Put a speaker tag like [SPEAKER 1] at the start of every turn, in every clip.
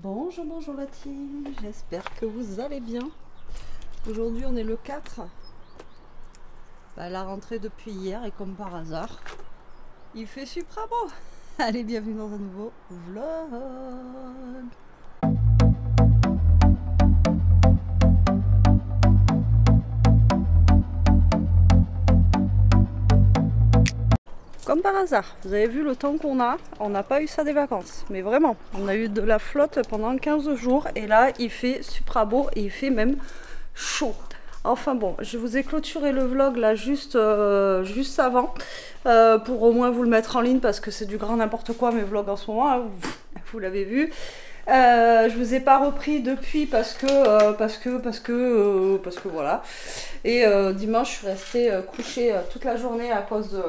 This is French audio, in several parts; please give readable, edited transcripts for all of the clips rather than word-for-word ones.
[SPEAKER 1] Bonjour, bonjour la team, j'espère que vous allez bien. Aujourd'hui on est le 4. La rentrée depuis hier et comme par hasard, il fait super beau. Allez, bienvenue dans un nouveau vlog. Comme par hasard, vous avez vu le temps qu'on a, on n'a pas eu ça des vacances, mais vraiment, on a eu de la flotte pendant 15 jours et là il fait super beau et il fait même chaud. Enfin bon, je vous ai clôturé le vlog là juste avant pour au moins vous le mettre en ligne parce que c'est du grand n'importe quoi mes vlogs en ce moment, hein, vous l'avez vu. Je vous ai pas repris depuis parce que voilà. Et dimanche je suis restée couchée toute la journée à cause de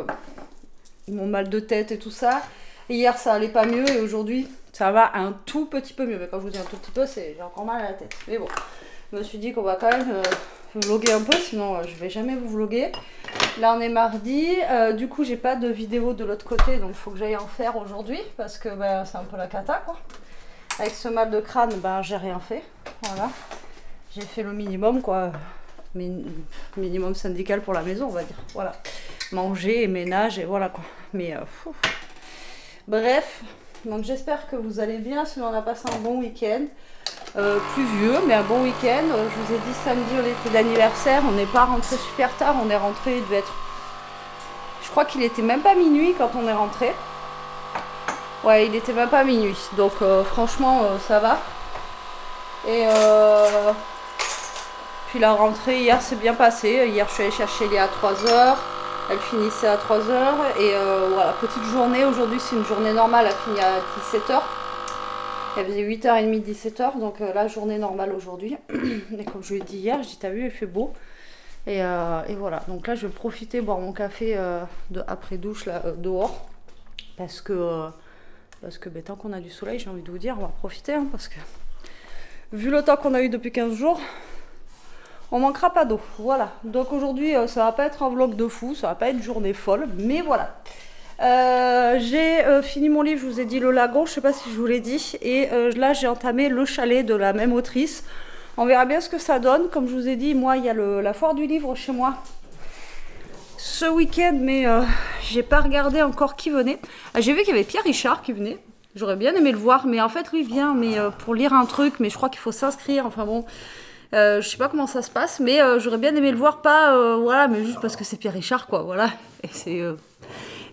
[SPEAKER 1] mon mal de tête et tout ça. Et hier ça allait pas mieux et aujourd'hui ça va un tout petit peu mieux. Mais quand je vous dis un tout petit peu, c'est j'ai encore mal à la tête. Mais bon, je me suis dit qu'on va quand même vlogger un peu, sinon je vais jamais vous vlogger. Là on est mardi, du coup j'ai pas de vidéo de l'autre côté, donc il faut que j'aille en faire aujourd'hui parce que c'est un peu la cata quoi. Avec ce mal de crâne, j'ai rien fait. Voilà, j'ai fait le minimum quoi, minimum syndical pour la maison on va dire. Voilà, manger et ménage et voilà quoi. Mais bref, donc j'espère que vous allez bien, sinon on a passé un bon week-end. Pluvieux mais un bon week-end. Je vous ai dit samedi on était d'anniversaire, on n'est pas rentré super tard, on est rentré, il devait être, je crois qu'il était même pas minuit quand on est rentré. Ouais, il était même pas minuit, donc franchement ça va. Et puis la rentrée hier s'est bien passée. Hier je suis allée chercher Léa à 3h, elle finissait à 3h et voilà, petite journée. Aujourd'hui c'est une journée normale, elle finit à 17h. Elle faisait 8h30, 17h, donc la journée normale aujourd'hui. Et comme je lui ai dit hier, je dis t'as vu, il fait beau. Et voilà, donc là je vais profiter boire mon café après douche là, dehors. Parce que tant qu'on a du soleil, j'ai envie de vous dire, on va profiter. Hein, parce que vu le temps qu'on a eu depuis 15 jours, on manquera pas d'eau. Voilà, donc aujourd'hui ça va pas être un vlog de fou, ça va pas être journée folle, mais voilà. J'ai fini mon livre, je vous ai dit Le Lagon, je sais pas si je vous l'ai dit, et là j'ai entamé Le Chalet de la même autrice. On verra bien ce que ça donne. Comme je vous ai dit, moi il y a la foire du livre chez moi ce week-end, mais j'ai pas regardé encore qui venait. J'ai vu qu'il y avait Pierre Richard qui venait, j'aurais bien aimé le voir, mais en fait lui il vient mais pour lire un truc, mais je crois qu'il faut s'inscrire, enfin bon. Je sais pas comment ça se passe, mais j'aurais bien aimé le voir, pas voilà, mais juste parce que c'est Pierre Richard quoi, voilà. Et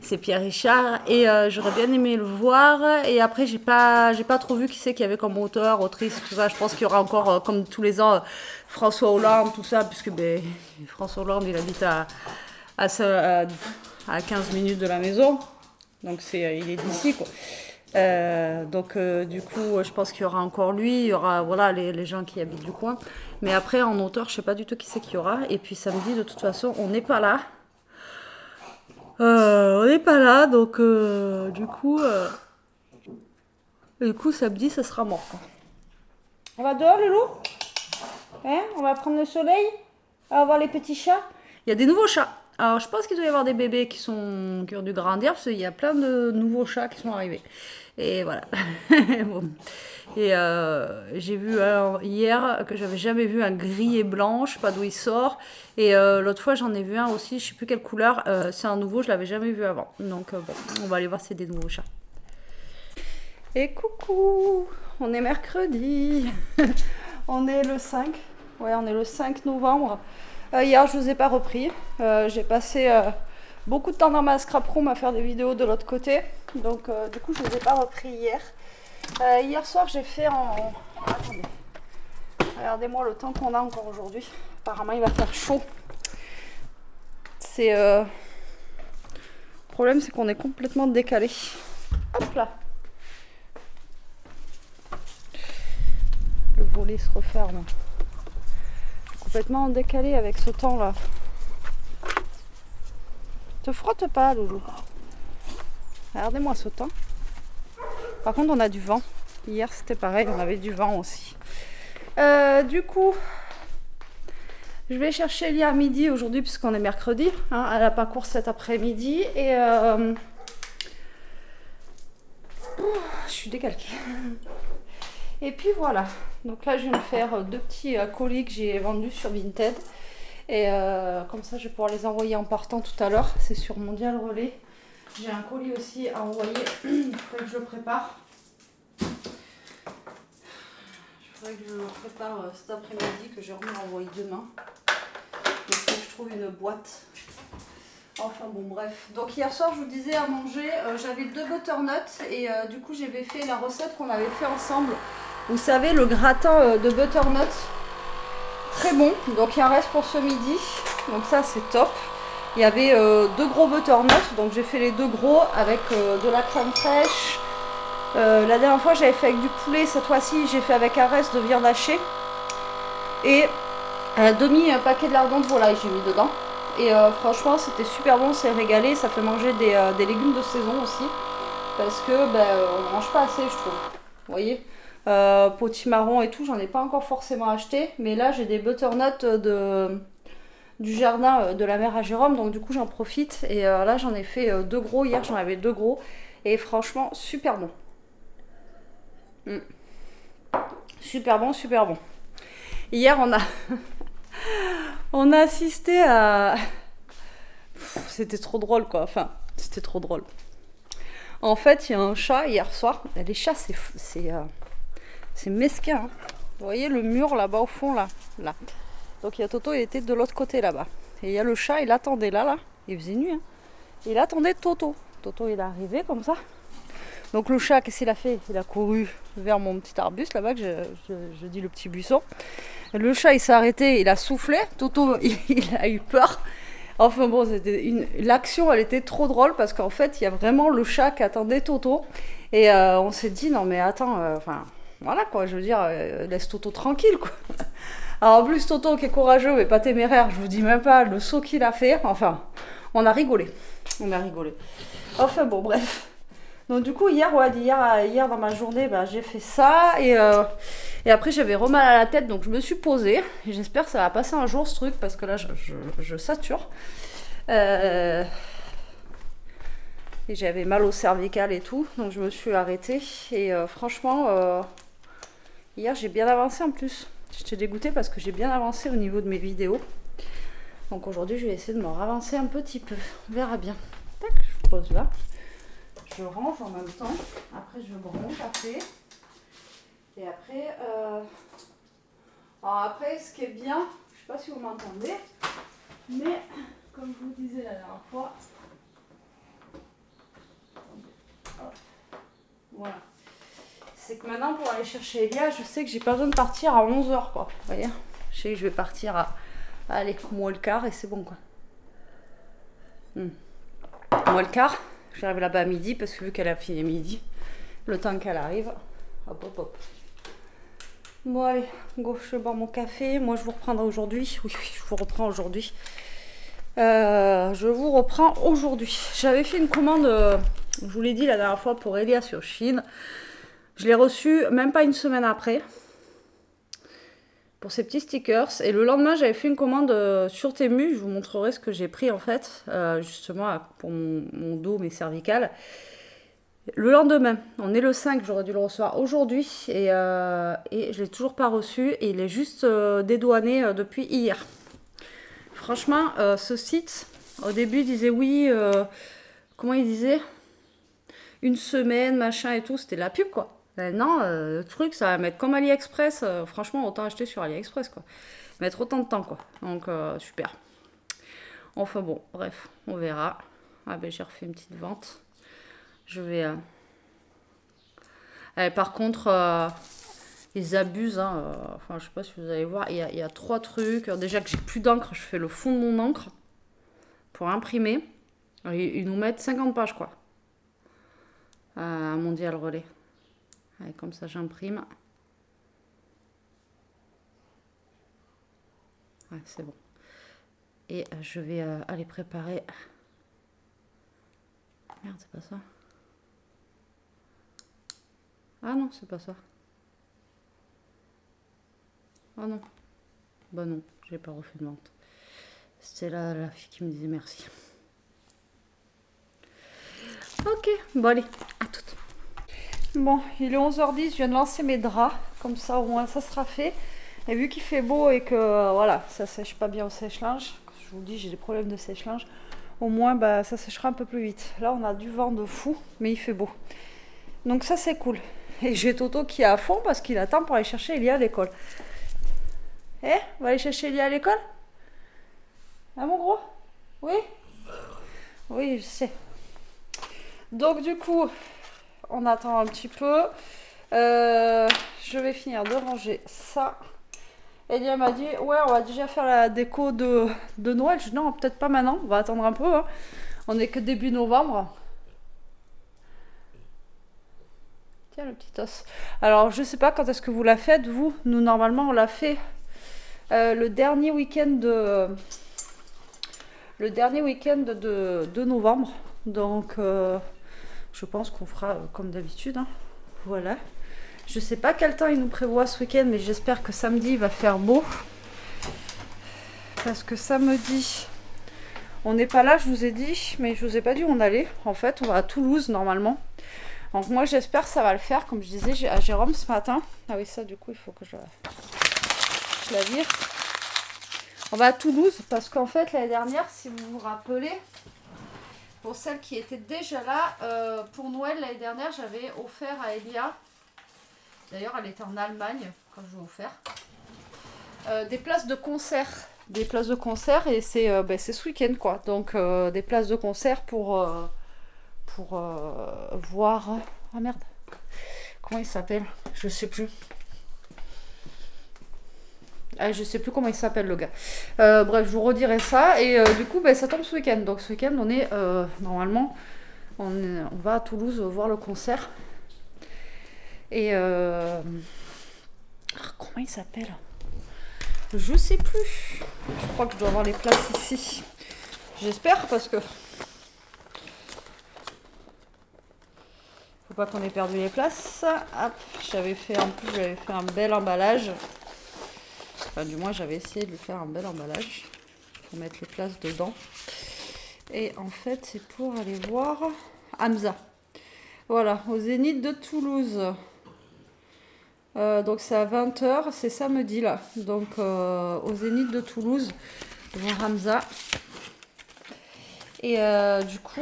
[SPEAKER 1] c'est Pierre Richard et j'aurais bien aimé le voir. Et après j'ai pas trop vu qui c'est qu'il y avait comme auteur, autrice, tout ça. Je pense qu'il y aura encore comme tous les ans François Hollande, tout ça, puisque François Hollande il habite à 15 minutes de la maison, donc il est d'ici quoi. Donc du coup je pense qu'il y aura encore lui, il y aura voilà les gens qui habitent du coin, mais après en auteur je sais pas du tout qui c'est qu'il y aura. Et puis samedi de toute façon on n'est pas là. Donc du coup samedi ça sera mort quoi. On va dehors le loup, hein, on va prendre le soleil, on va voir les petits chats. Il y a des nouveaux chats. Alors je pense qu'il doit y avoir des bébés qui ont dû grandir parce qu'il y a plein de nouveaux chats qui sont arrivés. Et voilà. Bon. Et j'ai vu hier que j'avais jamais vu un gris et blanc, je sais pas d'où il sort. Et l'autre fois j'en ai vu un aussi, je sais plus quelle couleur, c'est un nouveau, je l'avais jamais vu avant. Donc bon, on va aller voir si c'est des nouveaux chats. Et coucou, on est mercredi. On est le 5. Ouais, on est le 5 novembre. Hier je vous ai pas repris. J'ai passé beaucoup de temps dans ma scrap room à faire des vidéos de l'autre côté. Donc du coup je vous ai pas repris hier. Hier soir j'ai fait en... Attendez. Regardez-moi le temps qu'on a encore aujourd'hui. Apparemment il va faire chaud. Le problème c'est qu'on est complètement décalé. Hop là. Le volet se referme. Complètement décalé avec ce temps là. Te frotte pas loulou. Regardez-moi ce temps. Par contre on a du vent. Hier c'était pareil, on avait du vent aussi. Du coup je vais chercher Elia à midi aujourd'hui puisqu'on est mercredi, hein, elle n'a pas cours cet après-midi. Et je suis décalquée. Et puis voilà, donc là je viens de faire 2 petits colis que j'ai vendus sur Vinted. Et comme ça je vais pouvoir les envoyer en partant tout à l'heure. C'est sur Mondial Relais. J'ai un colis aussi à envoyer, il faudrait que je le prépare. Il faudrait que je le prépare cet après-midi, que j'ai remis à envoyer demain. Il faut que je trouve une boîte. Enfin bon bref. Donc hier soir je vous disais à manger, j'avais 2 butternuts et du coup j'avais fait la recette qu'on avait fait ensemble. Vous savez, le gratin de butternut, très bon. Donc il en reste pour ce midi, donc ça c'est top. Il y avait 2 gros butternuts, donc j'ai fait les 2 gros avec de la crème fraîche. La dernière fois j'avais fait avec du poulet, cette fois-ci j'ai fait avec un reste de viande hachée. Et un demi-paquet de lardons de volaille j'ai mis dedans. Et franchement c'était super bon, c'est régalé, ça fait manger des légumes de saison aussi. Parce que on ne mange pas assez je trouve. Vous voyez, potimarron et tout, j'en ai pas encore forcément acheté. Mais là j'ai des butternuts du jardin de la mère à Jérôme, donc du coup j'en profite. Et là j'en ai fait 2 gros, hier j'en avais 2 gros. Et franchement super bon. Super bon, super bon. Hier on a... on a assisté à... C'était trop drôle quoi, enfin c'était trop drôle. En fait il y a un chat hier soir, les chats c'est mesquin hein. Vous voyez le mur là-bas au fond là. Donc il y a Toto, il était de l'autre côté là-bas. Et il y a le chat, il attendait là, il faisait nuit hein. Il attendait Toto. Toto il est arrivé comme ça. Donc le chat, qu'est-ce qu'il a fait? Il a couru vers mon petit arbuste là-bas, que je dis le petit buisson. Le chat il s'est arrêté, il a soufflé. Toto il a eu peur. Enfin bon, l'action elle était trop drôle parce qu'en fait il y a vraiment le chat qui attendait Toto. Et on s'est dit non mais attends, enfin voilà quoi, je veux dire, laisse Toto tranquille quoi. Alors en plus Toto qui est courageux mais pas téméraire, je vous dis même pas le saut qu'il a fait. Enfin, on a rigolé. Enfin bon bref. Donc du coup hier dans ma journée j'ai fait ça et après j'avais mal à la tête donc je me suis posée. J'espère que ça va passer un jour ce truc parce que là je sature. Et j'avais mal au cervical et tout donc je me suis arrêtée et franchement hier j'ai bien avancé en plus. J'étais dégoûtée parce que j'ai bien avancé au niveau de mes vidéos. Donc aujourd'hui je vais essayer de me ravancer un petit peu. On verra bien. Tac, je pose là. Je range en même temps. Après, je bois mon café. Et après, alors après, ce qui est bien, je ne sais pas si vous m'entendez, mais comme je vous disais la dernière fois, voilà, c'est que maintenant pour aller chercher Elia, je sais que j'ai pas besoin de partir à 11h quoi. Vous voyez, je sais que je vais partir à, allez, moins le quart et c'est bon quoi. Moins le quart. J'arrive là-bas à midi parce que vu qu'elle a fini à midi, le temps qu'elle arrive, hop. Bon allez, go, je vais boire mon café. Moi je vous reprendrai aujourd'hui. Oui, je vous reprends aujourd'hui. J'avais fait une commande, je vous l'ai dit la dernière fois pour Elia sur Chine. Je l'ai reçue même pas une semaine après. Pour ces petits stickers. Et le lendemain, j'avais fait une commande sur Temu. Je vous montrerai ce que j'ai pris en fait, justement pour mon dos, mes cervicales. Le lendemain, on est le 5, j'aurais dû le recevoir aujourd'hui. Et je l'ai toujours pas reçu. Et il est juste dédouané depuis hier. Franchement, ce site, au début, il disait oui. Comment il disait? Une semaine, machin et tout. C'était de la pub quoi. Non, le truc, ça va mettre comme AliExpress. Franchement, autant acheter sur AliExpress, quoi. Mettre autant de temps, quoi. Donc, super. Enfin, bon, bref, on verra. Ah, ben, j'ai refait une petite vente. Je vais... par contre, ils abusent, hein. Enfin, je sais pas si vous allez voir. Il y a 3 trucs. Déjà que j'ai plus d'encre, je fais le fond de mon encre pour imprimer. Ils nous mettent 50 pages, quoi. Mondial Relais. Allez, comme ça j'imprime. Ouais, c'est bon. Et je vais aller préparer. Merde, c'est pas ça. Ah non, c'est pas ça. Ah non. Bah non, j'ai pas refait de vente. C'était la fille qui me disait merci. Ok, bon allez, à toutes. Bon, il est 11h10, je viens de lancer mes draps, comme ça au moins ça sera fait. Et vu qu'il fait beau et que voilà, ça sèche pas bien au sèche-linge, je vous dis j'ai des problèmes de sèche-linge, au moins bah, ça séchera un peu plus vite. Là on a du vent de fou, mais il fait beau. Donc ça c'est cool. Et j'ai Toto qui est à fond parce qu'il attend pour aller chercher Elia à l'école. Eh, on va aller chercher Elia à l'école? Ah mon gros? Oui? Oui, je sais. Donc du coup, on attend un petit peu. Je vais finir de ranger ça. Elia m'a dit, ouais, on va déjà faire la déco de Noël. Je dis, non, peut-être pas maintenant, on va attendre un peu. Hein. On est que début novembre. Tiens, le petit os. Alors, je sais pas quand est-ce que vous la faites, vous. Nous, normalement, on l'a fait le dernier week-end de novembre. Donc, je pense qu'on fera comme d'habitude. Hein. Voilà. Je sais pas quel temps il nous prévoit ce week-end, mais j'espère que samedi il va faire beau. Parce que samedi, on n'est pas là, je vous ai dit, mais je vous ai pas dit où on allait. En fait, on va à Toulouse normalement. Donc moi j'espère que ça va le faire, comme je disais à Jérôme ce matin. Ah oui, ça du coup il faut que je la vire. On va à Toulouse parce qu'en fait l'année dernière, si vous vous rappelez, pour celles qui étaient déjà là, pour Noël l'année dernière, j'avais offert à Elia, d'ailleurs elle était en Allemagne quand je lui ai offert, des places de concert. Des places de concert et c'est ce week-end quoi. Donc des places de concert pour voir... Ah merde, comment il s'appelle? Je sais plus. Ah, je sais plus comment il s'appelle le gars. Bref, je vous redirai ça. Et du coup, ça tombe ce week-end. Donc ce week-end, on est normalement, on va à Toulouse voir le concert. Et comment il s'appelle? Je sais plus. Je crois que je dois avoir les places ici. J'espère parce que faut pas qu'on ait perdu les places. Hop, j'avais fait un bel emballage. Enfin, du moins, j'avais essayé de lui faire un bel emballage pour mettre les places dedans. Et en fait, c'est pour aller voir Hamza. Voilà, au Zénith de Toulouse. Donc c'est à 20h, c'est samedi là. Donc au Zénith de Toulouse, voir Hamza. Et du coup,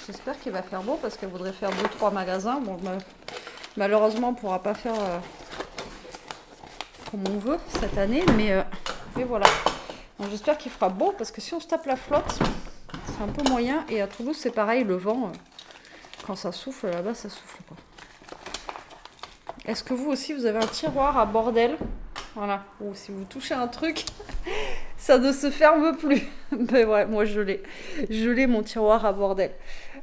[SPEAKER 1] j'espère qu'il va faire beau parce qu'elle voudrait faire 2-3 magasins. Bon, malheureusement, on ne pourra pas faire comme on veut cette année, mais voilà. J'espère qu'il fera beau parce que si on se tape la flotte, c'est un peu moyen. Et à Toulouse, c'est pareil, le vent, quand ça souffle là-bas, ça souffle pas. Est-ce que vous aussi, vous avez un tiroir à bordel? Voilà. Ou si vous touchez un truc, ça ne se ferme plus. Ben ouais, moi je l'ai. Je l'ai, mon tiroir à bordel.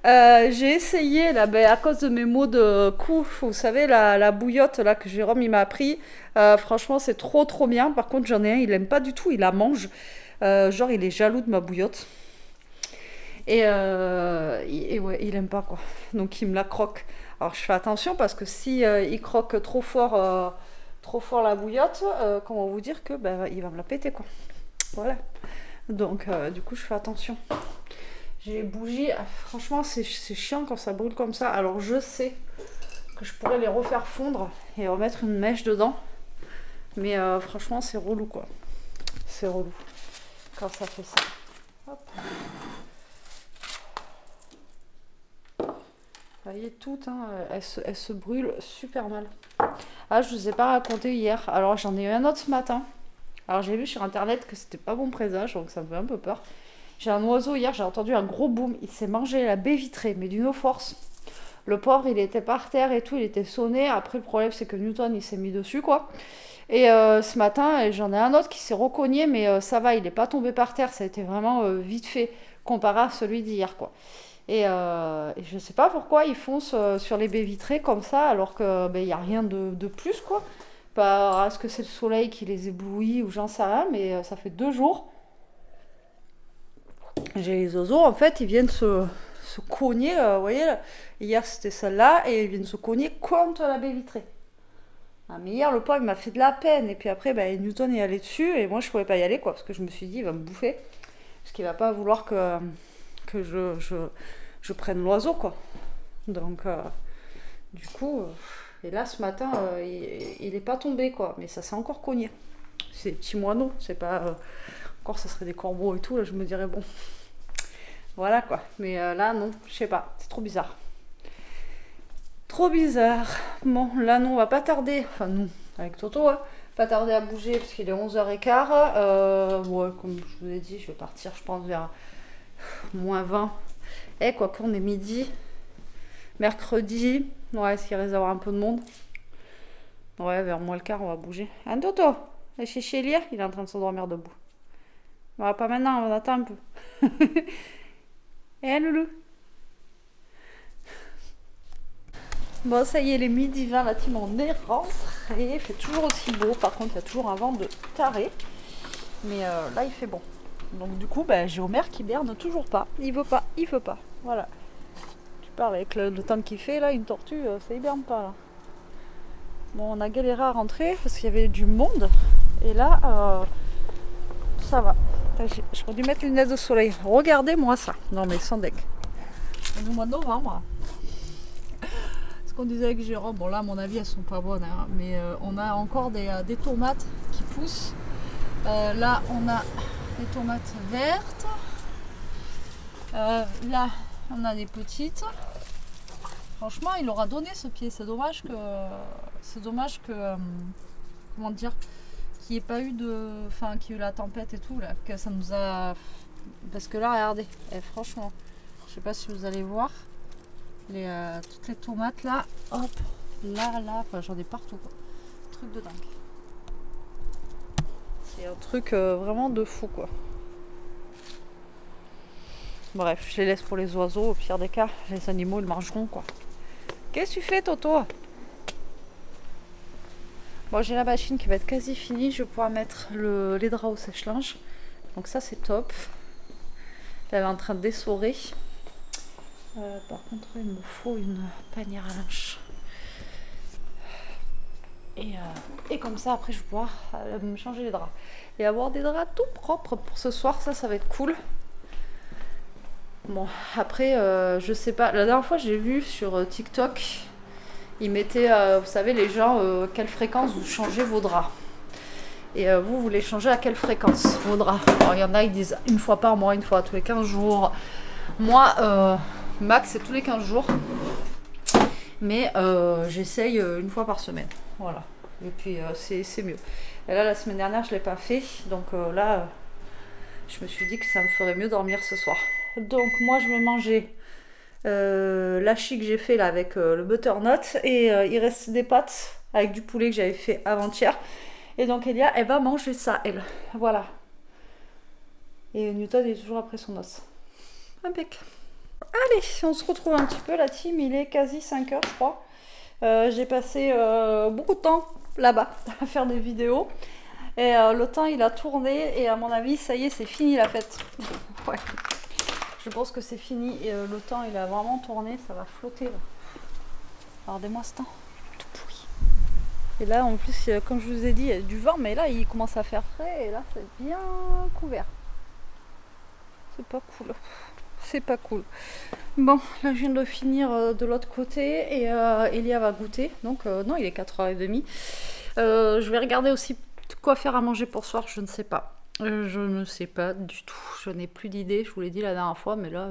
[SPEAKER 1] J'ai essayé, là, à cause de mes maux de cou, vous savez, la bouillotte là, que Jérôme il m'a appris. Franchement, c'est trop bien. Par contre, j'en ai un, il aime pas du tout, il la mange. Genre, il est jaloux de ma bouillotte. Et ouais, il aime pas quoi. Donc, il me la croque. Alors je fais attention parce que si il croque trop fort la bouillotte, comment vous dire que il va me la péter quoi. Voilà. Donc du coup je fais attention. J'ai les bougies, franchement c'est chiant quand ça brûle comme ça. Alors je sais que je pourrais les refaire fondre et remettre une mèche dedans. Mais franchement c'est relou quoi. C'est relou quand ça fait ça. Hop. Vous voyez toutes, hein, elles se brûlent super mal. Ah, je vous ai pas raconté hier. Alors j'en ai eu un autre ce matin. Alors j'ai vu sur internet que c'était pas bon présage, donc ça me fait un peu peur. J'ai un oiseau hier, j'ai entendu un gros boom. Il s'est mangé la baie vitrée, mais d'une force. Le pauvre, il était par terre et tout, il était sonné. Après le problème c'est que Newton il s'est mis dessus quoi. Et ce matin, j'en ai un autre qui s'est recogné, mais ça va, il n'est pas tombé par terre. Ça a été vraiment vite fait comparé à celui d'hier quoi. Et je ne sais pas pourquoi ils foncent sur les baies vitrées comme ça, alors qu'il n'y a rien de plus, quoi. Est-ce que c'est le soleil qui les éblouit ou j'en sais rien, mais ça fait 2 jours. J'ai les oiseaux, en fait, ils viennent se cogner, vous voyez, là. Hier c'était celle-là, et ils viennent se cogner contre la baie vitrée. Ah, mais hier, le pauvre, il m'a fait de la peine, et puis après, Newton est allé dessus, et moi, je ne pouvais pas y aller, quoi, parce que je me suis dit, il va me bouffer, parce qu'il ne va pas vouloir que je prenne l'oiseau quoi. Donc, du coup, et là ce matin, il est pas tombé quoi, mais ça s'est encore cogné. C'est des petits moineaux, c'est pas. Encore, ça serait des corbeaux et tout, là je me dirais bon. Voilà quoi, mais là non, je sais pas, c'est trop bizarre. Trop bizarre. Bon, là non, on va pas tarder, enfin nous, avec Toto, hein, pas tarder à bouger parce qu'il est 11h15. Ouais, comme je vous ai dit, je vais partir, je pense, vers -20. Eh, quoi qu'on est midi. Mercredi, ouais, est-ce qu'il risque d'avoir un peu de monde? Ouais, vers -15, on va bouger. Hein, Toto? Et chez Chélia, il est en train de s'endormir debout. Bon, pas maintenant, on attend un peu. Eh, loulou? Bon, ça y est, les midi 20, la team en est rentrée. Il fait toujours aussi beau. Par contre, il y a toujours un vent de taré. Mais là, il fait bon. Donc, du coup, j'ai Omer qui berne toujours pas. Il veut pas, il veut pas. Voilà. Tu parles avec le temps qu'il fait, là, une tortue, ça hiberne pas, là. Bon, on a galéré à rentrer parce qu'il y avait du monde. Et là, ça va. J'aurais dû mettre une lunettes de soleil. Regardez-moi ça. Non, mais sans deck. On est au mois de novembre. Ce qu'on disait avec Jérôme, bon là à mon avis elles sont pas bonnes, hein, mais on a encore des tomates qui poussent. Là on a des tomates vertes. Là on a des petites. Franchement il aura donné ce pied. C'est dommage que comment dire, qu'il n'y ait pas eu qu'il y ait eu la tempête et tout là, que ça nous a. Parce que là regardez, franchement, je sais pas si vous allez voir. Toutes les tomates là, hop, là, enfin j'en ai partout quoi. Truc de dingue. C'est un truc vraiment de fou quoi. Bref, je les laisse pour les oiseaux, au pire des cas, les animaux ils mangeront quoi. Qu'est-ce que tu fais Toto? Bon, j'ai la machine qui va être quasi finie, je vais pouvoir mettre les draps au sèche-linge. Donc ça c'est top. Là, elle est en train d'essorer. Par contre, il me faut une panière à linge. Et comme ça, après, je vais pouvoir me changer les draps. Et avoir des draps tout propres pour ce soir, ça va être cool. Bon, après, je sais pas. La dernière fois, j'ai vu sur TikTok, ils mettaient, vous savez, les gens, quelle fréquence vous changez vos draps. Et vous les changez à quelle fréquence vos draps? Alors, il y en a, ils disent une fois par mois, une fois tous les 15 jours. Moi, max c'est tous les 15 jours, mais j'essaye une fois par semaine, voilà, et puis c'est mieux. Et là la semaine dernière je l'ai pas fait, donc là je me suis dit que ça me ferait mieux dormir ce soir. Donc moi je vais manger l'hachis que j'ai fait là avec le butternut, et il reste des pâtes avec du poulet que j'avais fait avant-hier, et donc Elia elle va manger ça, elle, voilà. Et Newton est toujours après son os. Impec. Allez, on se retrouve un petit peu la team, il est quasi 5h je crois. J'ai passé beaucoup de temps là-bas à faire des vidéos. Et le temps il a tourné, et à mon avis ça y est, c'est fini la fête. Ouais. Je pense que c'est fini, et le temps il a vraiment tourné, ça va flotter là. Regardez-moi ce temps, tout pourri. Et là en plus, comme je vous ai dit, il y a du vent, mais là il commence à faire frais, et là c'est bien couvert. C'est pas cool. C'est pas cool. Bon, là je viens de finir de l'autre côté, et Elia va goûter. Donc non, il est 4h30. Je vais regarder aussi quoi faire à manger pour ce soir, je ne sais pas. Je ne sais pas du tout. Je n'ai plus d'idées, je vous l'ai dit la dernière fois, mais là,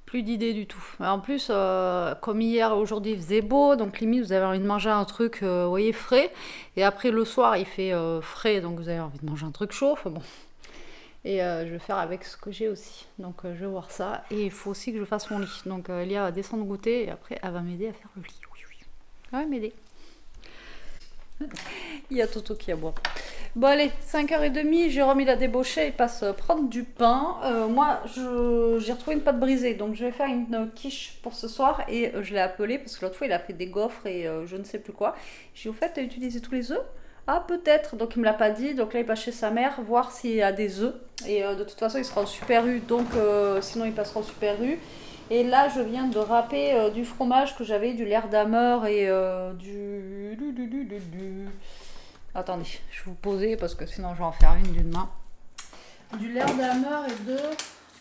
[SPEAKER 1] plus d'idées du tout. En plus, comme hier et aujourd'hui il faisait beau, donc limite vous avez envie de manger un truc, vous voyez, frais. Et après le soir il fait frais, donc vous avez envie de manger un truc chaud. Enfin bon. Et je vais faire avec ce que j'ai aussi. Donc je vais voir ça. Et il faut aussi que je fasse mon lit. Donc Elia va descendre goûter, et après elle va m'aider à faire le lit. Oui, oui. Elle va m'aider. Il y a Toto qui aboie. Bon allez, 5h30, Jérôme il a débauché, il passe prendre du pain. Moi j'ai retrouvé une pâte brisée, donc je vais faire une quiche pour ce soir, et je l'ai appelé parce que l'autre fois il a fait des gaufres et je ne sais plus quoi. J'ai dit au fait, t'as utilisé tous les œufs? Ah peut-être, donc il me l'a pas dit, donc là il va chez sa mère voir s'il y a des œufs, et de toute façon il sera au Super U, donc sinon il passera au Super U. Et là je viens de râper du fromage que j'avais, du Leerdammer et attendez, je vais vous poser parce que sinon je vais en faire une d'une main. Du Leerdammer et de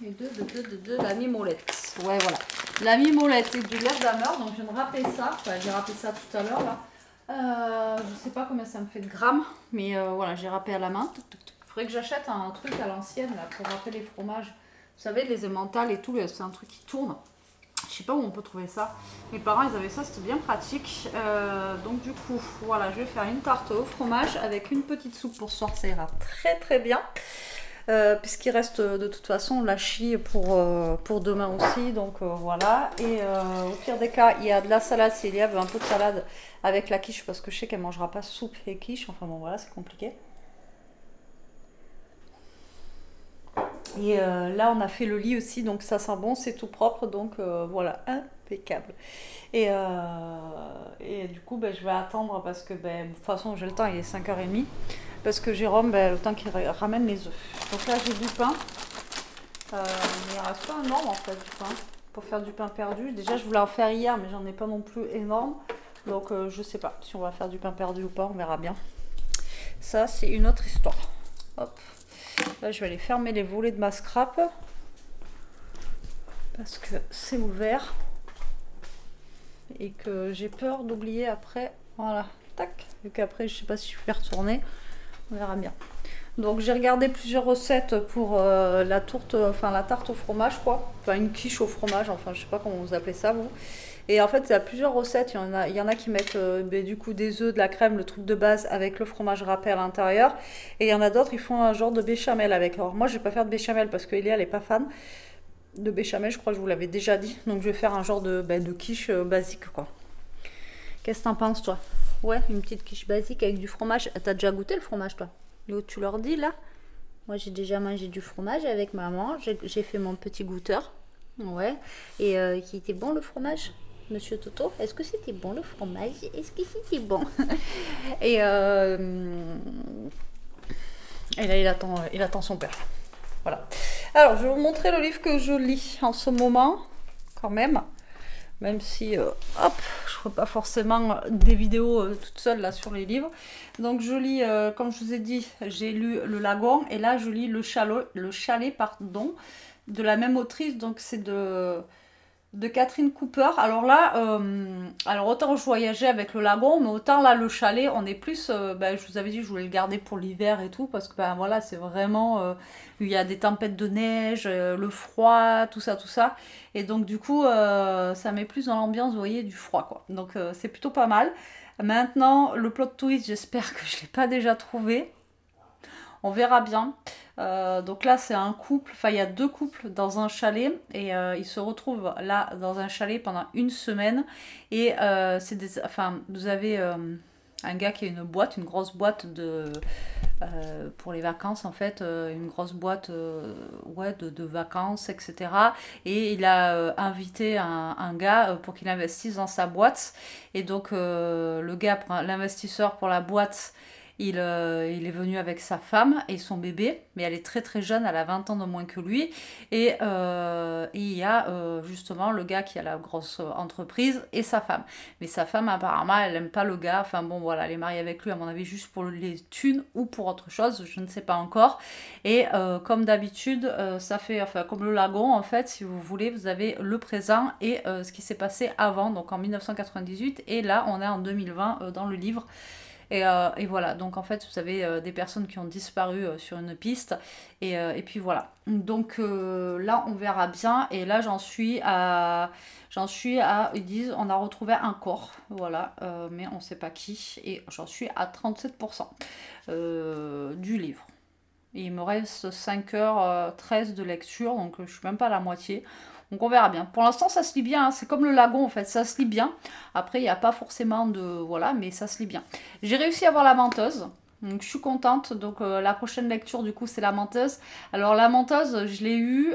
[SPEAKER 1] et de la mimolette. Ouais, voilà. La mimolette et du lait d'ameur. Donc, je viens de râper ça. Enfin, j'ai râpé ça tout à l'heure, là. Je sais pas combien ça me fait de grammes, mais voilà, j'ai râpé à la main. Il faudrait que j'achète un truc à l'ancienne, là, pour râper les fromages. Vous savez, les emmentales et tout, c'est un truc qui tourne. Je sais pas où on peut trouver ça. Mes parents, ils avaient ça, c'était bien pratique. Donc du coup, voilà, je vais faire une tarte au fromage avec une petite soupe pour ce soir. Ça ira très très bien. Puisqu'il reste de toute façon la chie pour demain aussi. Donc voilà. Et au pire des cas, il y a de la salade s'il y avait un peu de salade avec la quiche. Parce que je sais qu'elle ne mangera pas soupe et quiche. Enfin bon, voilà, c'est compliqué. Et là, on a fait le lit aussi, donc ça sent bon, c'est tout propre, donc voilà, impeccable. Et du coup, ben, je vais attendre parce que, ben, de toute façon, j'ai le temps, il est 5h30, parce que Jérôme, ben, le temps qu'il ramène les œufs. Donc là, j'ai du pain, mais il en reste pas énorme en fait, du pain, pour faire du pain perdu. Déjà, je voulais en faire hier, mais j'en ai pas non plus énorme, donc je sais pas si on va faire du pain perdu ou pas, on verra bien. Ça, c'est une autre histoire. Hop. Là, je vais aller fermer les volets de ma scrap parce que c'est ouvert et que j'ai peur d'oublier après. Voilà, tac. Vu qu'après, je sais pas si je vais retourner. On verra bien. Donc, j'ai regardé plusieurs recettes pour la tourte, enfin la tarte au fromage, quoi. Enfin, une quiche au fromage. Enfin, je sais pas comment vous appelez ça, vous. Et en fait, il y a plusieurs recettes. Il y en a qui mettent du coup des œufs, de la crème, le truc de base avec le fromage râpé à l'intérieur. Et il y en a d'autres, ils font un genre de béchamel avec. Alors moi, je vais pas faire de béchamel parce qu'Elia, elle est pas fan de béchamel. Je crois que je vous l'avais déjà dit. Donc je vais faire un genre de quiche basique, quoi. Qu'est-ce que t'en penses, toi? Ouais, une petite quiche basique avec du fromage. T'as déjà goûté le fromage, toi? Tu leur dis, là? Moi, j'ai déjà mangé du fromage avec maman. J'ai fait mon petit goûteur. Ouais. Et qui était bon, le fromage? Monsieur Toto, est-ce que c'était bon le fromage? Est-ce que c'était bon? Et là, il attend son père. Voilà. Alors, je vais vous montrer le livre que je lis en ce moment, quand même. Même si, hop, je ne ferai pas forcément des vidéos toute seule là sur les livres. Donc, je lis, comme je vous ai dit, j'ai lu Le Lagon. Et là, je lis Le Chalet, pardon, de la même autrice. Donc, c'est de Catherine Cooper. Alors là, alors autant je voyageais avec le lagon, mais autant là le chalet, on est plus, ben, je vous avais dit je voulais le garder pour l'hiver et tout, parce que ben voilà, c'est vraiment, il y a des tempêtes de neige, le froid, tout ça, et donc du coup, ça met plus dans l'ambiance, vous voyez, du froid, quoi. Donc c'est plutôt pas mal. Maintenant, le plot twist, j'espère que je ne l'ai pas déjà trouvé. On verra bien. Donc là, c'est un couple, enfin il y a deux couples dans un chalet et ils se retrouvent là dans un chalet pendant une semaine. Et vous avez un gars qui a une boîte, une grosse boîte pour les vacances en fait, une grosse boîte ouais, de vacances, etc. Et il a invité un gars pour qu'il investisse dans sa boîte. Et donc le gars, l'investisseur pour la boîte, il est venu avec sa femme et son bébé, mais elle est très très jeune, elle a 20 ans de moins que lui. Et il y a justement le gars qui a la grosse entreprise et sa femme. Mais sa femme apparemment elle n'aime pas le gars, enfin bon voilà, elle est mariée avec lui à mon avis juste pour les thunes ou pour autre chose, je ne sais pas encore. Et comme d'habitude, ça fait, enfin comme le lagon en fait, si vous voulez, vous avez le présent et ce qui s'est passé avant, donc en 1998, et là on est en 2020 dans le livre. Et voilà, donc en fait vous avez des personnes qui ont disparu sur une piste et puis voilà. Donc là on verra bien et là j'en suis à, ils disent on a retrouvé un corps, voilà, mais on sait pas qui et j'en suis à 37% du livre. Et il me reste 5h13 de lecture, donc je suis même pas à la moitié. Donc on verra bien. Pour l'instant, ça se lit bien. Hein. C'est comme le lagon, en fait. Ça se lit bien. Après, il n'y a pas forcément de... Voilà, mais ça se lit bien. J'ai réussi à avoir la menteuse. Donc je suis contente. Donc la prochaine lecture, du coup, c'est la menteuse. Alors la menteuse, je l'ai eue.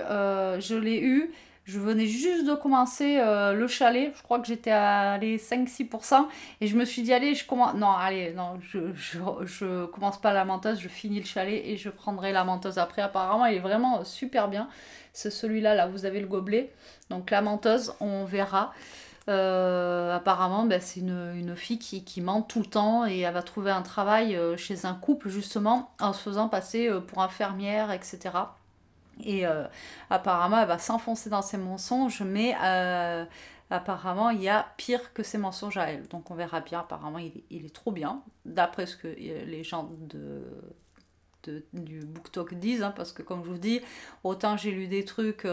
[SPEAKER 1] Je venais juste de commencer le chalet. Je crois que j'étais à 5-6%. Et je me suis dit, allez, je commence... Non, allez, non, je commence pas la menteuse. Je finis le chalet et je prendrai la menteuse après. Apparemment, il est vraiment super bien. C'est celui-là, là, vous avez le gobelet. Donc la menteuse, on verra. Apparemment, ben, c'est une fille qui ment tout le temps et elle va trouver un travail chez un couple, justement, en se faisant passer pour infirmière, etc. Et apparemment, elle va s'enfoncer dans ses mensonges, mais apparemment, il y a pire que ses mensonges à elle. Donc on verra bien, apparemment, il est trop bien, d'après ce que les gens du BookTok disent, hein, parce que comme je vous dis, autant j'ai lu des trucs...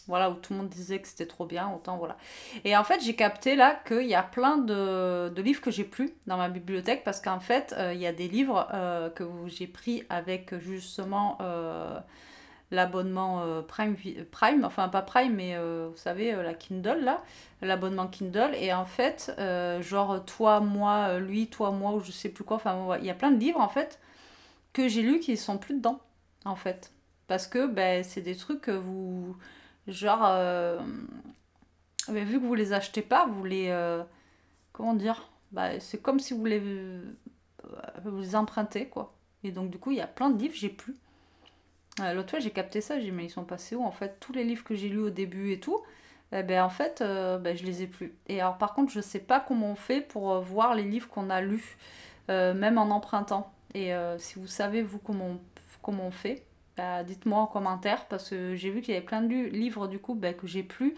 [SPEAKER 1] voilà, où tout le monde disait que c'était trop bien, autant voilà. Et en fait, j'ai capté là qu'il y a plein de livres que j'ai plus dans ma bibliothèque parce qu'en fait, il y a des livres que j'ai pris avec justement l'abonnement Prime, enfin pas Prime, mais vous savez, la Kindle là, l'abonnement Kindle. Et en fait, genre toi, moi, lui, toi, moi, ou je sais plus quoi, enfin, il y a plein de livres en fait que j'ai lus qui sont plus dedans en fait. Parce que ben, c'est des trucs que vous. Genre, mais vu que vous les achetez pas, vous les. Comment dire bah, c'est comme si vous les empruntez, quoi. Et donc, du coup, il y a plein de livres, j'ai plus. L'autre fois, j'ai capté ça, j'ai dit, mais ils sont passés où en fait tous les livres que j'ai lus au début et tout, ben, en fait, ben, je les ai plus. Et alors, par contre, je sais pas comment on fait pour voir les livres qu'on a lus, même en empruntant. Et si vous savez, vous, comment on fait, bah, dites-moi en commentaire parce que j'ai vu qu'il y avait plein de livres du coup bah, que j'ai plus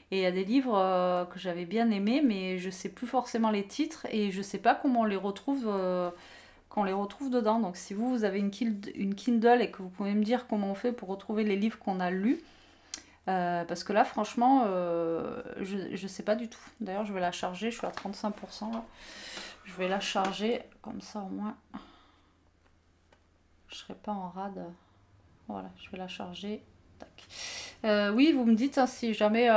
[SPEAKER 1] et il y a des livres que j'avais bien aimés mais je sais plus forcément les titres et je sais pas comment on les retrouve qu'on les retrouve dedans. Donc si vous avez une Kindle et que vous pouvez me dire comment on fait pour retrouver les livres qu'on a lus parce que là franchement je sais pas du tout. D'ailleurs je vais la charger, je suis à 35% là. Je vais la charger comme ça au moins je serai pas en rade. Voilà, je vais la charger. Tac. Oui, vous me dites hein, si jamais,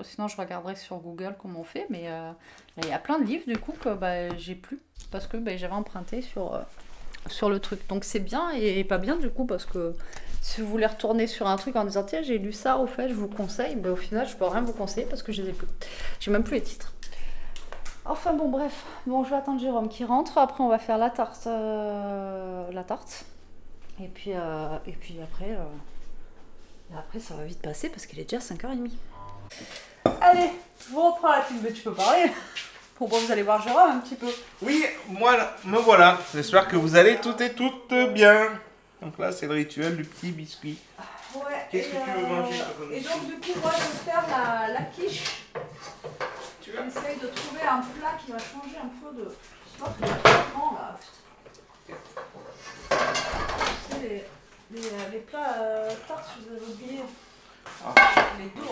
[SPEAKER 1] sinon je regarderai sur Google comment on fait, mais il y a plein de livres du coup que bah, j'ai plus parce que bah, j'avais emprunté sur le truc. Donc c'est bien et pas bien du coup parce que si vous voulez retourner sur un truc en disant tiens j'ai lu ça au fait je vous conseille, bah, au final je peux rien vous conseiller parce que je les ai plus. J'ai même plus les titres. Enfin bon bref, bon je vais attendre Jérôme qui rentre, après on va faire la tarte. Et puis après, après, ça va vite passer parce qu'il est déjà 5h30. Allez, je vous reprends la pub, mais tu peux parler. Pour moi, vous allez voir Jérôme un petit peu.
[SPEAKER 2] Oui, moi, me voilà. J'espère que vous allez toutes et toutes bien. Donc là, c'est le rituel du petit biscuit.
[SPEAKER 1] Ouais,
[SPEAKER 2] qu'est-ce que tu veux manger
[SPEAKER 1] et donc, du coup, moi, je vais faire la quiche. J'essaye de trouver un plat qui va changer un peu de... Je pense qu'il y a trop grand, là. Les plats tartes, je vous avais oublié. Les deux.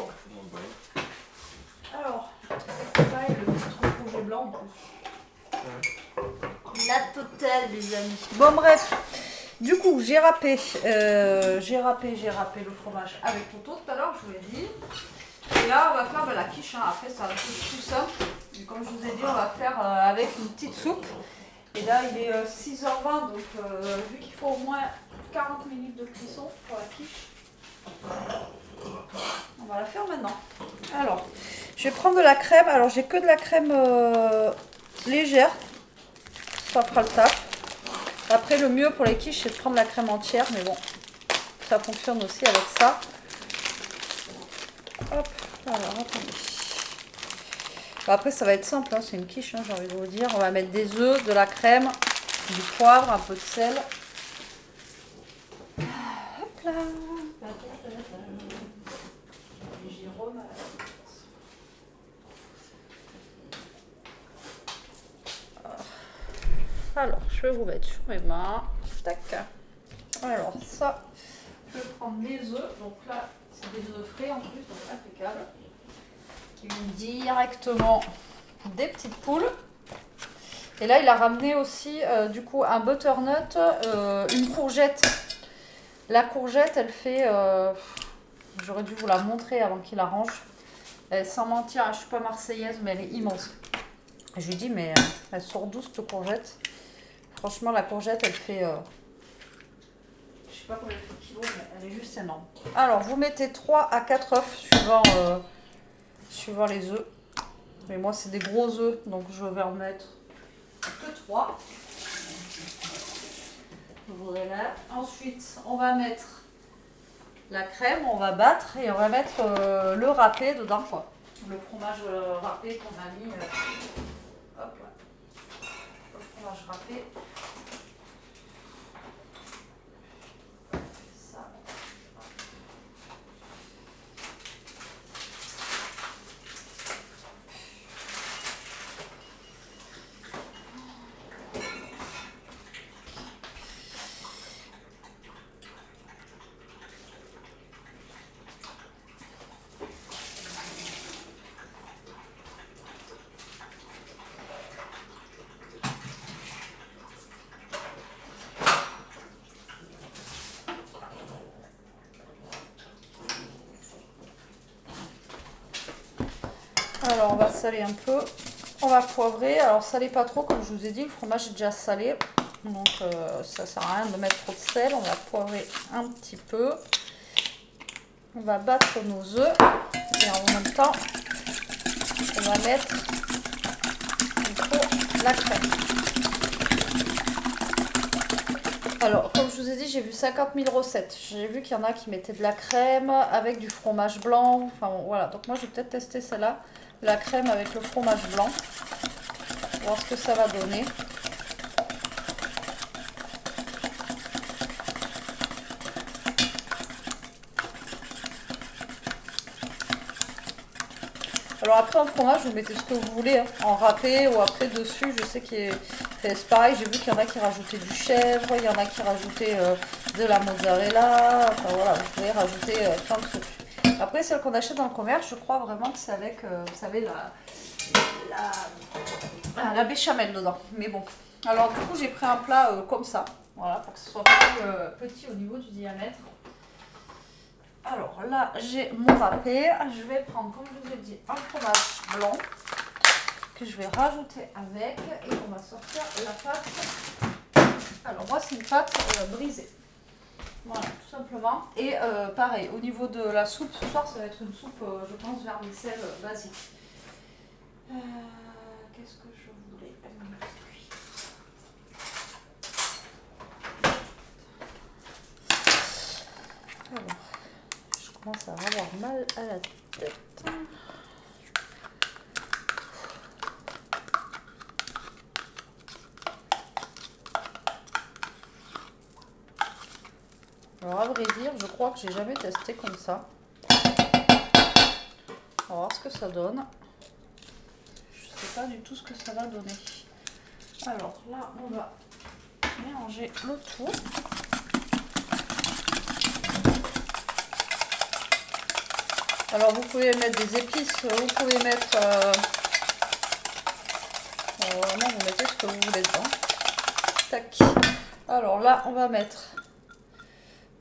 [SPEAKER 1] Alors, c'est pareil, le petit truc rouge et blanc en plus. La totale, les amis. Bon, bref. Du coup, j'ai râpé le fromage avec Toto tout à l'heure, je vous l'ai dit. Et là, on va faire la quiche. Hein. Après, ça va être tout simple. Et comme je vous ai dit, on va faire avec une petite soupe. Et là, il est 6h20, donc vu qu'il faut au moins 40 minutes de cuisson pour la quiche, on va la faire maintenant. Alors, je vais prendre de la crème. Alors, j'ai que de la crème légère. Ça fera le taf. Après, le mieux pour les quiches, c'est de prendre la crème entière. Mais bon, ça fonctionne aussi avec ça. Hop, alors, attendez. Après, ça va être simple, hein, c'est une quiche, hein, j'ai envie de vous dire. On va mettre des œufs, de la crème, du poivre, un peu de sel. Hop là. Jérôme. Alors, je vais vous mettre sur mes mains. Tac. Alors, ça, je vais prendre les œufs. Donc là, c'est des œufs frais en plus, donc impeccable. Qui viennent directement des petites poules. Et là, il a ramené aussi du coup un butternut, une courgette. La courgette, elle fait... j'aurais dû vous la montrer avant qu'il la range. Sans mentir, je ne suis pas marseillaise, mais elle est immense. Je lui dis, mais elle sort d'où cette courgette? Franchement, la courgette, elle fait... je sais pas combien elle fait de kilos, mais elle est juste énorme. Alors, vous mettez 3 à 4 œufs suivant les œufs. Mais moi, c'est des gros œufs, donc je vais en mettre que 3. Voilà. Ensuite, on va mettre la crème, on va battre et on va mettre le râpé dedans, quoi. Le fromage râpé qu'on a mis. Hop là. Le fromage râpé. Ça. Alors on va saler un peu. On va poivrer. Alors salez pas trop, comme je vous ai dit, le fromage est déjà salé. Donc ça sert à rien de mettre trop de sel. On va poivrer un petit peu. On va battre nos œufs. Et en même temps, on va mettre la crème. Alors, comme je vous ai dit, j'ai vu 50 000 recettes. J'ai vu qu'il y en a qui mettaient de la crème avec du fromage blanc. Enfin, bon, voilà. Donc, moi, je vais peut-être tester celle-là. La crème avec le fromage blanc. Voir ce que ça va donner. Alors après en fromage, vous mettez ce que vous voulez, hein, en râpé ou après dessus. Je sais qu'il c'est pareil, j'ai vu qu'il y en a qui rajoutaient du chèvre, il y en a qui rajoutaient de la mozzarella. Enfin voilà, vous pouvez rajouter plein de trucs. Après celle qu'on achète dans le commerce, je crois vraiment que c'est avec, vous savez, la béchamel dedans. Mais bon, alors du coup j'ai pris un plat comme ça, voilà, pour que ce soit plus petit au niveau du diamètre. Alors là, j'ai mon râpé. Je vais prendre, comme je vous ai dit, un fromage blanc que je vais rajouter avec et on va sortir la pâte. Alors moi, c'est une pâte brisée. Voilà, tout simplement. Et pareil, au niveau de la soupe, ce soir, ça va être une soupe, je pense, vermicelle basique. Qu'est-ce que je voulais? Alors. Je commence à avoir mal à la tête. Alors à vrai dire, je crois que j'ai jamais testé comme ça. On va voir ce que ça donne. Je sais pas du tout ce que ça va donner. Alors là, on va mélanger le tout. Alors vous pouvez mettre des épices, vous pouvez mettre... vraiment vous mettez ce que vous voulez dedans. Tac. Alors là on va mettre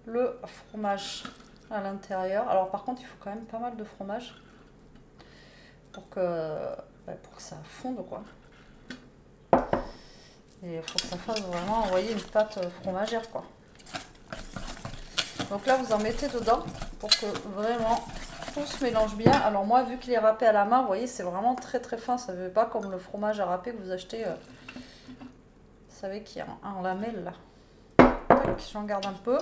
[SPEAKER 1] le fromage à l'intérieur. Alors par contre il faut quand même pas mal de fromage pour que ça fonde quoi. Et il faut que ça fasse vraiment envoyer une pâte fromagère quoi. Donc là vous en mettez dedans pour que vraiment... tout se mélange bien. Alors moi, vu qu'il est râpé à la main, vous voyez, c'est vraiment très très fin. Ça ne fait pas comme le fromage à râper que vous achetez. Vous savez qu'il y a en lamelles là. J'en garde un peu.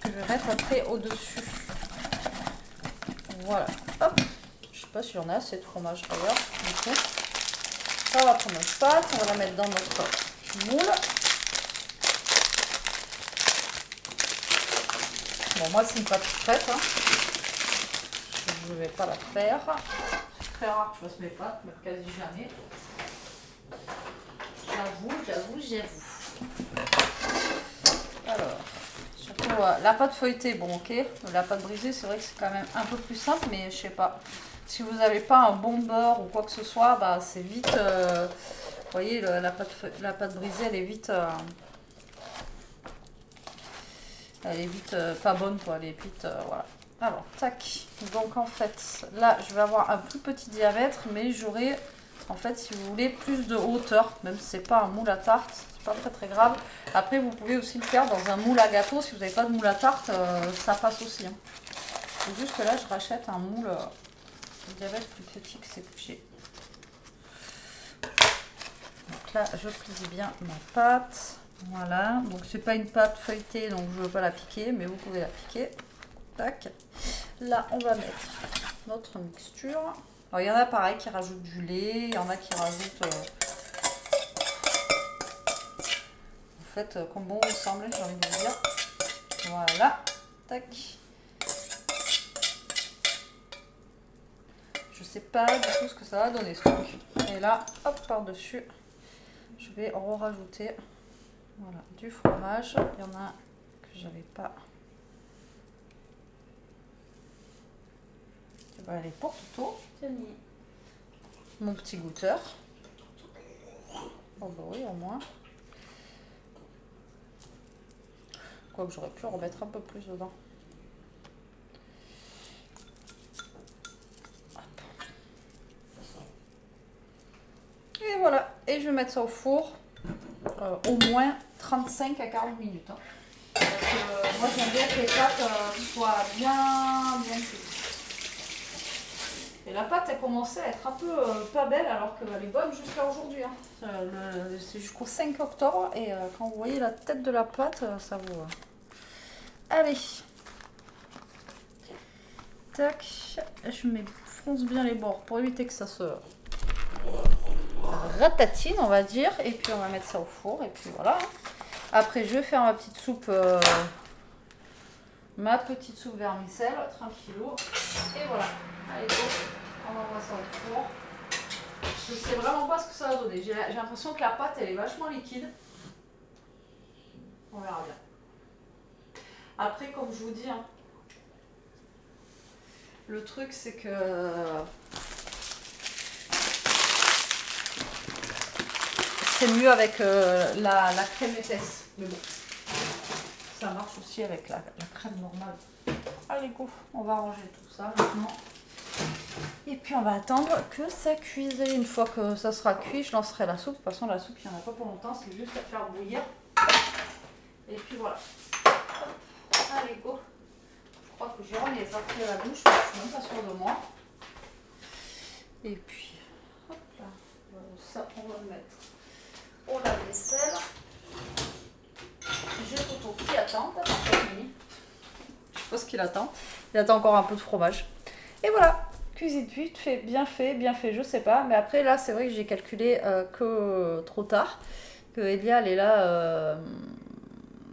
[SPEAKER 1] Que je vais mettre après au-dessus. Voilà. Hop. Je sais pas si on a assez de fromage d'ailleurs. Du coup, ça va prendre notre pâte. On va la mettre dans notre moule. Bon, moi, c'est une pâte prête. Hein. Je ne vais pas la faire. C'est très rare que je fasse mes pâtes, mais quasi jamais. J'avoue. Alors, surtout la pâte feuilletée, bon ok. La pâte brisée, c'est vrai que c'est quand même un peu plus simple, mais je sais pas. Si vous n'avez pas un bon beurre ou quoi que ce soit, bah c'est vite. Vous voyez, la pâte brisée, elle est vite. Pas bonne quoi, elle est vite. Voilà. Alors, tac. Donc en fait, là, je vais avoir un plus petit diamètre, mais j'aurai, en fait, si vous voulez, plus de hauteur, même si c'est pas un moule à tarte, c'est pas très très grave. Après, vous pouvez aussi le faire dans un moule à gâteau. Si vous n'avez pas de moule à tarte, ça passe aussi. Hein. C'est juste que là, je rachète un moule de diamètre plus petit que c'est que j'ai. Donc là, je plie bien ma pâte. Voilà. Donc c'est pas une pâte feuilletée, donc je ne veux pas la piquer, mais vous pouvez la piquer. Tac. Là, on va mettre notre mixture. Alors, il y en a pareil qui rajoutent du lait, il y en a qui rajoutent... en fait, comme bon vous semble, j'ai envie de vous dire. Voilà. Tac. Je sais pas du tout ce que ça va donner ce truc. Et là, hop, par-dessus, je vais en rajouter voilà, du fromage. Il y en a que j'avais pas. Ça va aller pour tout. Mon petit goûteur. Oh bah oui, au moins. Quoique j'aurais pu en remettre un peu plus dedans. Hop. voilà, et je vais mettre ça au four au moins 35 à 40 minutes. Hein. Parce que moi j'aime bien que les pâtes soient bien cuites. Et la pâte elle commençait à être un peu pas belle alors qu'elle est bonne jusqu'à aujourd'hui. Hein. C'est jusqu'au 5 octobre et quand vous voyez la tête de la pâte, ça vous... Allez. Tac, je fronce bien les bords pour éviter que ça se ratatine, on va dire. Et puis on va mettre ça au four et puis voilà. Après je vais faire ma petite soupe vermicelle, tranquillou. Et voilà, allez go, on envoie ça au four. Je sais vraiment pas ce que ça va donner. J'ai l'impression que la pâte elle est vachement liquide. On verra bien. Après comme je vous dis, hein, le truc c'est que c'est mieux avec la crème épaisse. Mais bon, ça marche aussi avec la crème normale. Allez go, on va ranger tout ça maintenant. Et puis on va attendre que ça cuise. Et une fois que ça sera cuit, je lancerai la soupe. De toute façon la soupe il n'y en a pas pour longtemps, c'est juste à faire bouillir. Et puis voilà. Hop. Allez go. Je crois que Jérôme est sorti à la douche, mais je suis même pas sûre de moi. Et puis, hop là, ça on va le mettre au lave-vaisselle. J'ai Toto qui attend, je suppose qu'il attend. Il attend encore un peu de fromage. Et voilà, cuisine vite, bien fait, je sais pas. Mais après là, c'est vrai que j'ai calculé que trop tard, que Elia elle est là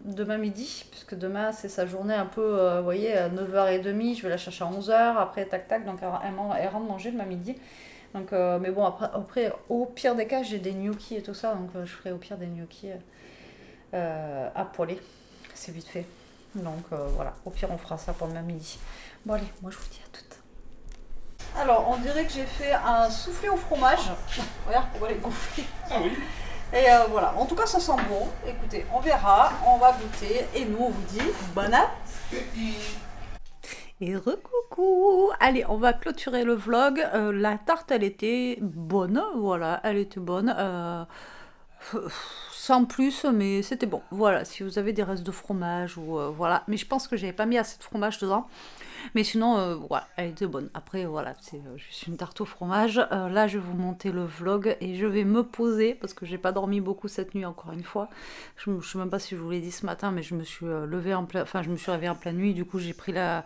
[SPEAKER 1] demain midi, puisque demain c'est sa journée un peu, vous voyez, à 9h30, je vais la chercher à 11h, après tac tac, donc elle rentre manger demain midi. Donc, mais bon, après, au pire des cas, j'ai des gnocchis et tout ça, donc je ferai au pire des gnocchis à poêler, c'est vite fait. Donc voilà, au pire on fera ça pour demain midi. Bon allez, moi je vous dis à toutes. Alors, on dirait que j'ai fait un soufflé au fromage. Regarde, on va les gonfler.
[SPEAKER 2] Ah oui.
[SPEAKER 1] Et voilà, en tout cas ça sent bon. Écoutez, on verra, on va goûter et nous on vous dit bon appétit. Et recoucou. Allez, on va clôturer le vlog. La tarte elle était bonne, voilà, elle était bonne. Sans plus, mais c'était bon. Voilà, si vous avez des restes de fromage ou voilà, mais je pense que j'avais pas mis assez de fromage dedans. Mais sinon, voilà, elle était bonne. Après, voilà, c'est juste une tarte au fromage. Là, je vais vous monter le vlog et je vais me poser parce que j'ai pas dormi beaucoup cette nuit, encore une fois. Je sais même pas si je vous l'ai dit ce matin, mais je me suis levée en plein, enfin, je me suis réveillée en pleine nuit. Du coup, j'ai pris la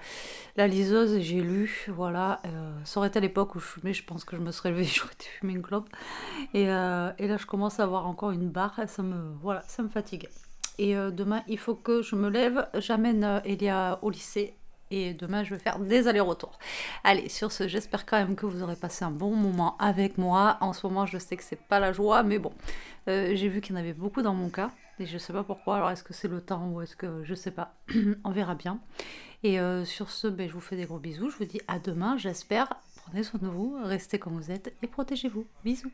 [SPEAKER 1] liseuse et j'ai lu. Voilà, ça aurait été à l'époque où je fumais, je pense que je me serais levée, j'aurais été fumer une clope. Et là, je commence à avoir encore une barre. Voilà, ça me fatigue. Et demain, il faut que je me lève. J'amène Elia au lycée. Et demain, je vais faire des allers-retours. Allez, sur ce, j'espère quand même que vous aurez passé un bon moment avec moi. En ce moment, je sais que c'est pas la joie, mais bon. J'ai vu qu'il y en avait beaucoup dans mon cas. Et je sais pas pourquoi. Alors, est-ce que c'est le temps ou est-ce que... Je sais pas. On verra bien. Et sur ce, je vous fais des gros bisous. Je vous dis à demain, j'espère. Prenez soin de vous, restez comme vous êtes et protégez-vous. Bisous.